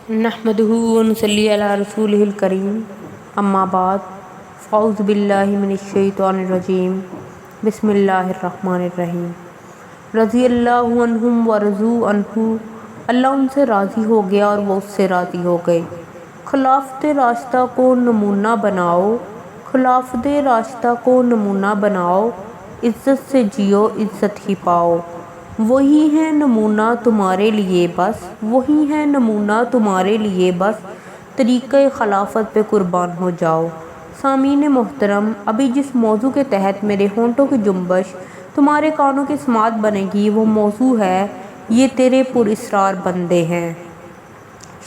نحمدہ ونصلی علی رسولہ الکریم، اما بعد، فاعوذ باللہ من الشیطان الرجیم، بسم اللہ الرحمن الرحیم۔ رضی اللہ عنہم ورضوا عنہ، اللہ ان سے راضی ہو گیا اور وہ اس سے راضی ہو گئے۔ خلافت راستہ کو نمونہ بناؤ، خلافت راستہ کو نمونہ بناؤ، عزت سے جیو عزت ہی پاؤ۔ وہی ہے نمونہ تمہارے لیے بس، وہی ہے نمونہ تمہارے لیے بس، طریقہ خلافت پہ قربان ہو جاؤ۔ سامعین محترم، ابھی جس موضوع کے تحت میرے ہونٹوں کی جنبش تمہارے کانوں کی سماعت بنے گی وہ موضوع ہے یہ تیرے پراسرار بندے ہیں۔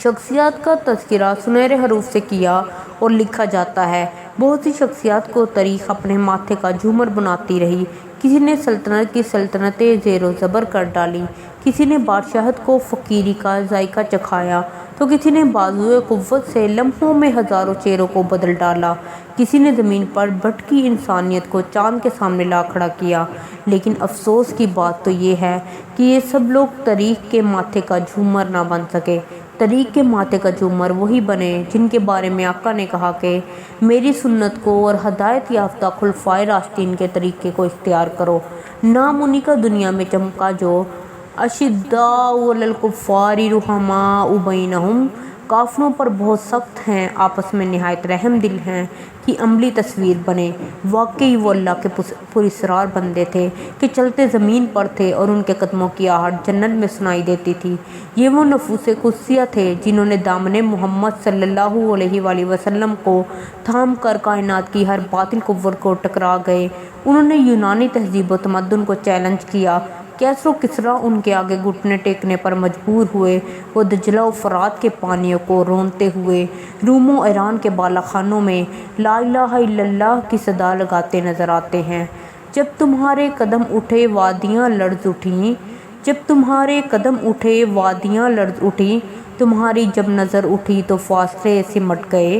شخصیات کا تذکرہ سنہرے حروف سے کیا اور لکھا جاتا ہے۔ بہت سی شخصیات کو تاریخ اپنے ماتھے کا جھومر بناتی رہی۔ کسی نے سلطنت کی سلطنتیں زیر و زبر کر ڈالی، کسی نے بادشاہت کو فقیری کا ذائقہ چکھایا تو کسی نے بازوئے قوت سے لمحوں میں ہزاروں چہروں کو بدل ڈالا، کسی نے زمین پر بھٹکی انسانیت کو چاند کے سامنے لا کھڑا کیا۔ لیکن افسوس کی بات تو یہ ہے کہ یہ سب لوگ تاریخ کے ماتھے کا جھومر نہ بن سکے۔ تاریخ کے ماتھے کا جھومر وہی بنے جن کے بارے میں آقا نے کہا کہ میری سنت کو اور ہدایت یافتہ خلفائے راشدین کے طریقے کو اختیار کرو۔ نام انہی کا دنیا میں چمکا جو اشداء علی الکفار رحماء بینہم، کافروں پر بہت سخت ہیں، آپس میں نہایت رحم دل ہیں، کی عملی تصویر بنے۔ واقعی وہ اللہ کے پراسرار بندے تھے کہ چلتے زمین پر تھے اور ان کے قدموں کی آہٹ جنت میں سنائی دیتی تھی۔ یہ وہ نفوس قدسیہ تھے جنہوں نے دامن محمد صلی اللہ علیہ وآلہ وسلم کو تھام کر کائنات کی ہر باطل قوت کو ٹکرا گئے۔ انہوں نے یونانی تہذیب و تمدن کو چیلنج کیا۔ کیسر و کسریٰ ان کے آگے گھٹنے ٹیکنے پر مجبور ہوئے۔ وہ دجلہ و فرات کے پانیوں کو رونتے ہوئے روم و ایران کے بالا خانوں میں لا الہ الا اللہ کی صدا لگاتے نظر آتے ہیں۔ جب تمہارے قدم اٹھے وادیاں لرز اٹھیں، جب تمہارے قدم اٹھے وادیاں لرز اٹھیں، تمہاری جب نظر اٹھی تو فاصلے سمٹ گئے۔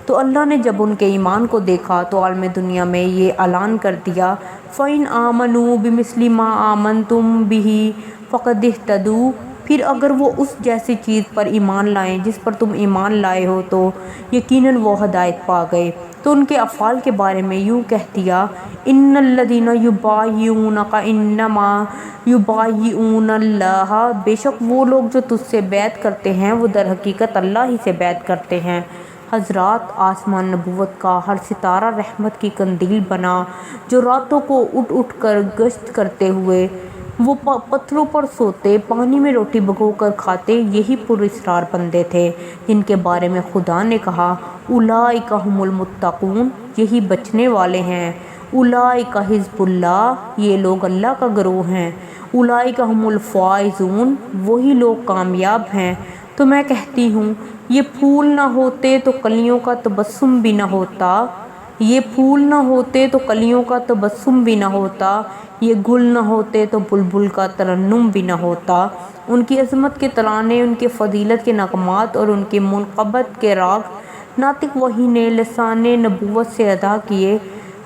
تو اللہ نے جب ان کے ایمان کو دیکھا تو عالم دنیا میں یہ اعلان کر دیا فَإِنْ آمَنُوا بِمِثْلِ مَا آمَنْتُمْ بِهِ فَقَدِ اهْتَدُوا، پھر اگر وہ اس جیسی چیز پر ایمان لائیں جس پر تم ایمان لائے ہو تو یقیناً وہ ہدایت پا گئے۔ تو ان کے افعال کے بارے میں یوں کہہ دیا ان الذین یبایعونک انما یبایعون اللہ، بے شک وہ لوگ جو تجھ سے بیعت کرتے ہیں وہ در حقیقت اللہ ہی سے بیعت کرتے ہیں۔ حضرات، آسمان نبوت کا ہر ستارہ رحمت کی قندیل بنا جو راتوں کو اٹھ اٹھ کر گشت کرتے ہوئے وہ پتھروں پر سوتے، پانی میں روٹی بھگو کر کھاتے، یہی پراسرار بندے تھے جن کے بارے میں خدا نے کہا اولئک ھم المتقون، یہی بچنے والے ہیں۔ اولئک حزب اللہ، یہ لوگ اللہ کا گروہ ہیں۔ اولئک ھم الفائزون، وہی لوگ کامیاب ہیں۔ تو میں کہتی ہوں یہ پھول نہ ہوتے تو کلیوں کا تبسم بھی نہ ہوتا، یہ پھول نہ ہوتے تو کلیوں کا تبسم بھی نہ ہوتا، یہ گل نہ ہوتے تو بلبل کا ترنم بھی نہ ہوتا۔ ان کی عظمت کے ترانے، ان کی فضیلت کے نغمات اور ان کی منقبت کے راگ ناطق وحی نے لسان نبوت سے ادا کیے۔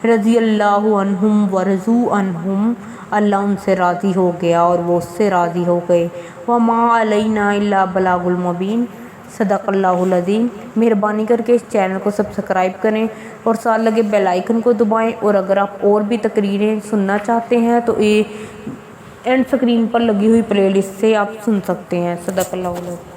رضی اللہ عنہم ورضوا عنہم، اللہ ان سے راضی ہو گیا اور وہ اس سے راضی ہو گئے۔ وما علینا الا البلاغ المبین، صدق اللہ العظیم۔ مہربانی کر کے اس چینل کو سبسکرائب کریں اور ساتھ لگے بیل آئیکن کو دبائیں، اور اگر آپ اور بھی تقریریں سننا چاہتے ہیں تو یہ اینڈ اسکرین پر لگی ہوئی پلے لسٹ سے آپ سن سکتے ہیں۔ صدق اللہ العظیم۔